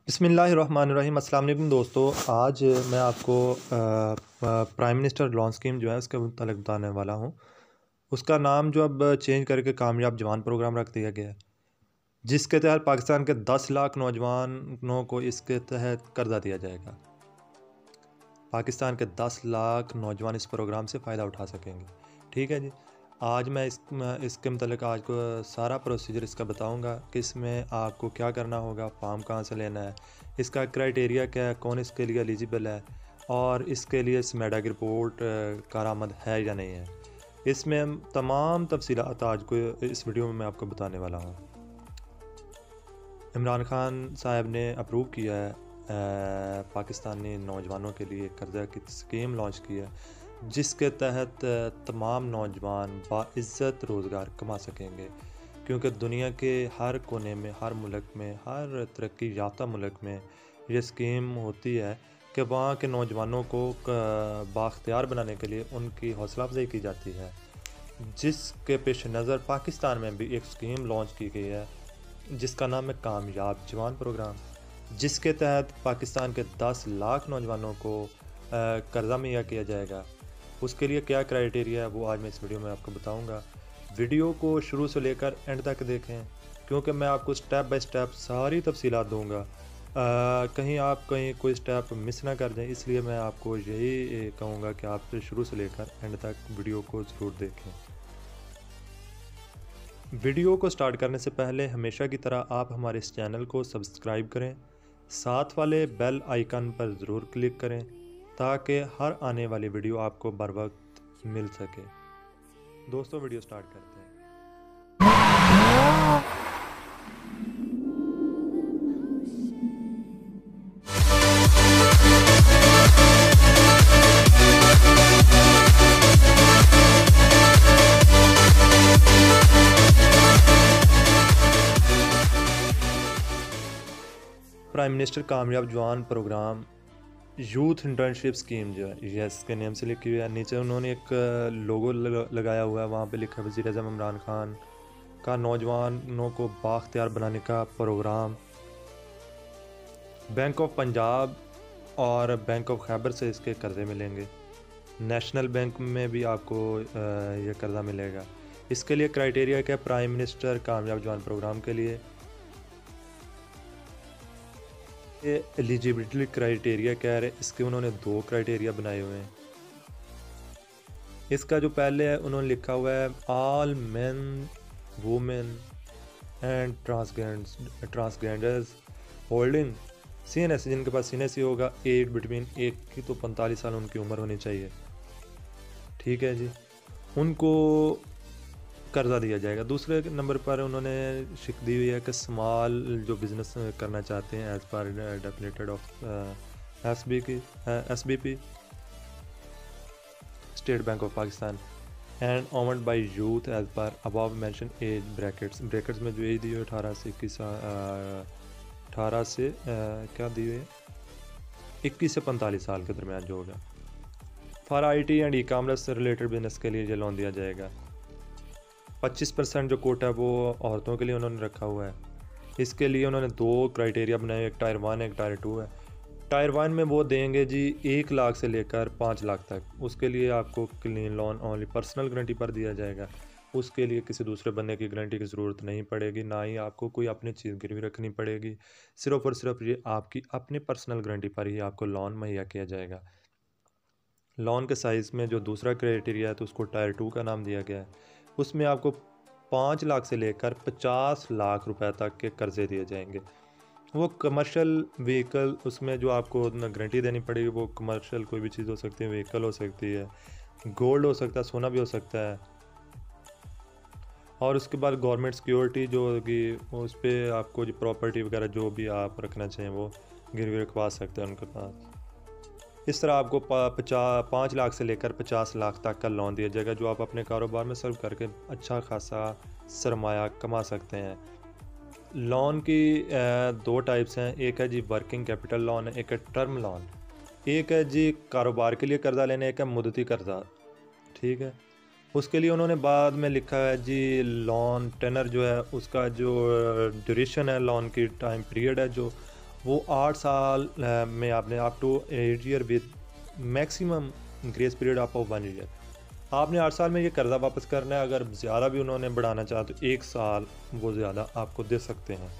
बिस्मिल्लाहिर्रहमानिर्रहीम। अस्सलाम वालेकुम दोस्तों, आज मैं आपको प्राइम मिनिस्टर लोन स्कीम जो है उसके मुतालिक बताने वाला हूँ। उसका नाम जो अब चेंज करके कामयाब जवान प्रोग्राम रख दिया गया है, जिसके तहत पाकिस्तान के 10 लाख नौजवानों को इसके तहत कर्जा दिया जाएगा। पाकिस्तान के 10 लाख नौजवान इस प्रोग्राम से फ़ायदा उठा सकेंगे। ठीक है जी। आज मैं इसके मतलब आज को सारा प्रोसीजर इसका बताऊंगा कि इसमें आपको क्या करना होगा, फॉर्म कहाँ से लेना है, इसका क्राइटेरिया क्या है, कौन इसके लिए एलिजिबल है और इसके लिए स्मेडा की रिपोर्ट कारामद है या नहीं है। इसमें तमाम तफसीलात आज को इस वीडियो में मैं आपको बताने वाला हूँ। इमरान खान साहब ने अप्रूव किया है पाकिस्तानी नौजवानों के लिए कर्जा की स्कीम लॉन्च की है, जिसके तहत तमाम नौजवान बाइज़्ज़त रोज़गार कमा सकेंगे। क्योंकि दुनिया के हर कोने में, हर मुल्क में, हर तरक्की याफ्ता मुल्क में ये स्कीम होती है कि वहाँ के नौजवानों को बाख्तियार बनाने के लिए उनकी हौसला अफजाई की जाती है, जिसके पेश नज़र पाकिस्तान में भी एक स्कीम लॉन्च की गई है जिसका नाम है कामयाब जवान प्रोग्राम, जिसके तहत पाकिस्तान के 10 लाख नौजवानों को कर्जा मुहैया किया जाएगा। उसके लिए क्या क्राइटेरिया है वो आज मैं इस वीडियो में आपको बताऊंगा। वीडियो को शुरू से लेकर एंड तक देखें, क्योंकि मैं आपको स्टेप बाय स्टेप सारी तफसीलात दूंगा। कहीं कोई स्टेप मिस ना कर दें, इसलिए मैं आपको यही कहूँगा कि आप शुरू से लेकर एंड तक वीडियो को ज़रूर देखें। वीडियो को स्टार्ट करने से पहले हमेशा की तरह आप हमारे इस चैनल को सब्सक्राइब करें, साथ वाले बेल आइकन पर ज़रूर क्लिक करें ताकि हर आने वाली वीडियो आपको बर वक्त मिल सके। दोस्तों, वीडियो स्टार्ट करते हैं। प्राइम मिनिस्टर कामयाब जवान प्रोग्राम यूथ इंटर्नशिप स्कीम जो है ये इसके नेम से लिखी हुई है। नीचे उन्होंने एक लोगो लगाया हुआ है, वहाँ पे लिखा है वज़ीर आज़म इमरान खान का नौजवानों को बाख्तियार बनाने का प्रोग्राम। बैंक ऑफ पंजाब और बैंक ऑफ खैबर से इसके कर्जे मिलेंगे। नेशनल बैंक में भी आपको ये कर्जा मिलेगा। इसके लिए क्राइटेरिया क्या है? प्राइम मिनिस्टर कामयाब जवान प्रोग्राम के लिए एलिजिबिलिटी क्राइटेरिया कह रहे, इसके उन्होंने 2 क्राइटेरिया बनाए हुए हैं। इसका जो पहले है उन्होंने लिखा हुआ है all main, women and transgenders holding CNSE, जिनके पास CNSE होगा, एज बिटवीन 1 की तो 45 साल उनकी उम्र होनी चाहिए। ठीक है जी, उनको कर्जा दिया जाएगा। दूसरे नंबर पर उन्होंने शिक दी हुई है कि स्मॉल जो बिज़नेस करना चाहते हैं as per defined of SBP State Bank of Pakistan and owned by youth as per above mention as brackets में जो एज दी हुई है 18 से 21 से 45 साल के दरमियान जो होगा। फॉर IT एंड ई-कॉमर्स से रिलेटेड बिजनेस के लिए ये लोन दिया जाएगा। 25% जो कोटा है वो औरतों के लिए उन्होंने रखा हुआ है। इसके लिए उन्होंने 2 क्राइटेरिया बनाए, एक टायर 1 एक टायर 2 है। टायर 1 में वो देंगे जी 1 लाख से लेकर 5 लाख तक। उसके लिए आपको clean loan only personal guarantee पर दिया जाएगा। उसके लिए किसी दूसरे बंदे की गारंटी की ज़रूरत नहीं पड़ेगी, ना ही आपको कोई अपनी चीज़ गिरवी रखनी पड़ेगी। सिर्फ़ और सिर्फ ये आपकी अपनी पर्सनल गारंटी पर ही आपको लोन मुहैया किया जाएगा। लोन के साइज़ में जो दूसरा क्राइटेरिया है तो उसको टायर 2 का नाम दिया गया है। उसमें आपको 5 लाख से लेकर 50 लाख रुपए तक के कर्जे दिए जाएंगे। वो कमर्शियल व्हीकल, उसमें जो आपको गारंटी देनी पड़ेगी वो कमर्शियल कोई भी चीज़ हो सकती है, व्हीकल हो सकती है, गोल्ड हो सकता है, सोना भी हो सकता है। और उसके बाद गवर्नमेंट सिक्योरिटी जो होगी उस पर आपको जो प्रॉपर्टी वगैरह जो भी आप रखना चाहें वो गिरवी रखवा सकते हैं उनके पास। इस तरह आपको 5 लाख से लेकर 50 लाख तक का लोन दिया जाएगा, जो आप अपने कारोबार में सर्व करके अच्छा खासा सरमाया कमा सकते हैं। लोन की 2 टाइप्स हैं, एक है जी वर्किंग कैपिटल लोन, एक है टर्म लोन। एक है जी कारोबार के लिए कर्जा लेने, एक है मुद्दती कर्जा। ठीक है, उसके लिए उन्होंने बाद में लिखा है जी लोन टेनर जो है उसका जो ड्यूरेशन है, लोन की टाइम पीरियड है जो वो 8 साल में आपने up to 8 year with maximum grace period of 1 year, आपने 8 साल में ये कर्ज़ा वापस करना है। अगर ज़्यादा भी उन्होंने बढ़ाना चाहा तो 1 साल वो ज़्यादा आपको दे सकते हैं।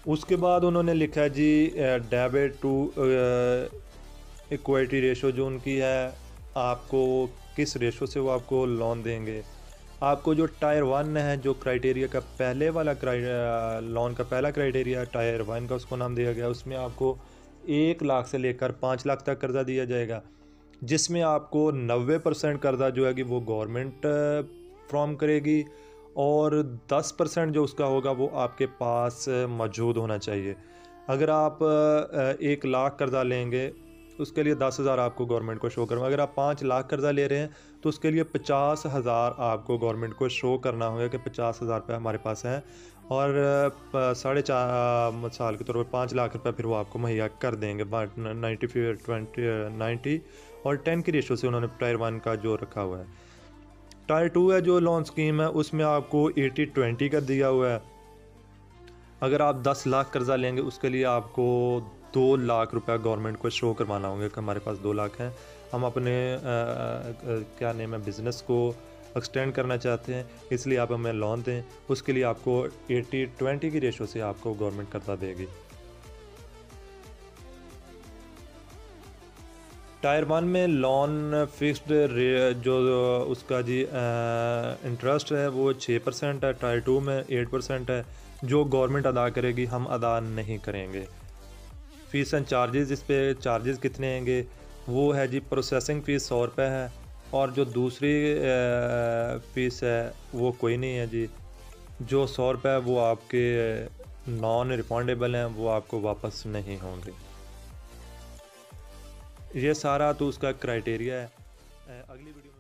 उसके बाद उन्होंने लिखा है जी डेबिट टू इक्विटी रेशो जो उनकी है, आपको किस रेशो से वो आपको लोन देंगे। आपको जो टायर 1 है, जो क्राइटेरिया का पहले वाला लोन का पहला क्राइटेरिया टायर 1 का उसको नाम दिया गया, उसमें आपको 1 लाख से लेकर 5 लाख तक कर्ज़ा दिया जाएगा, जिसमें आपको 90% कर्ज़ा जो है कि वो गवर्नमेंट फ्रॉम करेगी और 10% जो उसका होगा वो आपके पास मौजूद होना चाहिए। अगर आप 1 लाख कर्ज़ा लेंगे उसके लिए 10,000 आपको गवर्नमेंट को शो करना। अगर आप 5 लाख कर्ज़ा ले रहे हैं तो उसके लिए 50,000 आपको गवर्नमेंट को शो करना होगा कि 50,000 रुपये हमारे पास हैं, और 4.5 साल के तौर पर 5 लाख रुपये फिर वो आपको मुहैया कर देंगे। 90 फिर 90 और 10 की रेशो से उन्होंने टायर 1 का जो रखा हुआ है। टायर 2 है जो लोन स्कीम है, उसमें आपको 80-20 का दिया हुआ है। अगर आप 10 लाख कर्ज़ा लेंगे उसके लिए आपको 2 लाख रुपया गवर्नमेंट को शो करवाना होंगे कि हमारे पास 2 लाख हैं, हम अपने क्या नेम है बिज़नेस को एक्सटेंड करना चाहते हैं, इसलिए आप हमें लोन दें। उसके लिए आपको 80-20 की रेशो से आपको गवर्नमेंट कर्ज़ा देगी। टायर 1 में लोन फिक्स्ड जो उसका जी इंटरेस्ट है वो 6% है। टायर 2 में 8% है, जो गवर्नमेंट अदा करेगी, हम अदा नहीं करेंगे। फ़ीस एंड चार्जेस, इस पे चार्जेस कितने होंगे वो है जी, प्रोसेसिंग फ़ीस 100 रुपये है, और जो दूसरी फ़ीस है वो कोई नहीं है जी। जो 100 रुपये वो आपके नॉन रिफंडेबल हैं, वो आपको वापस नहीं होंगे। ये सारा तो उसका क्राइटेरिया है। अगली वीडियो में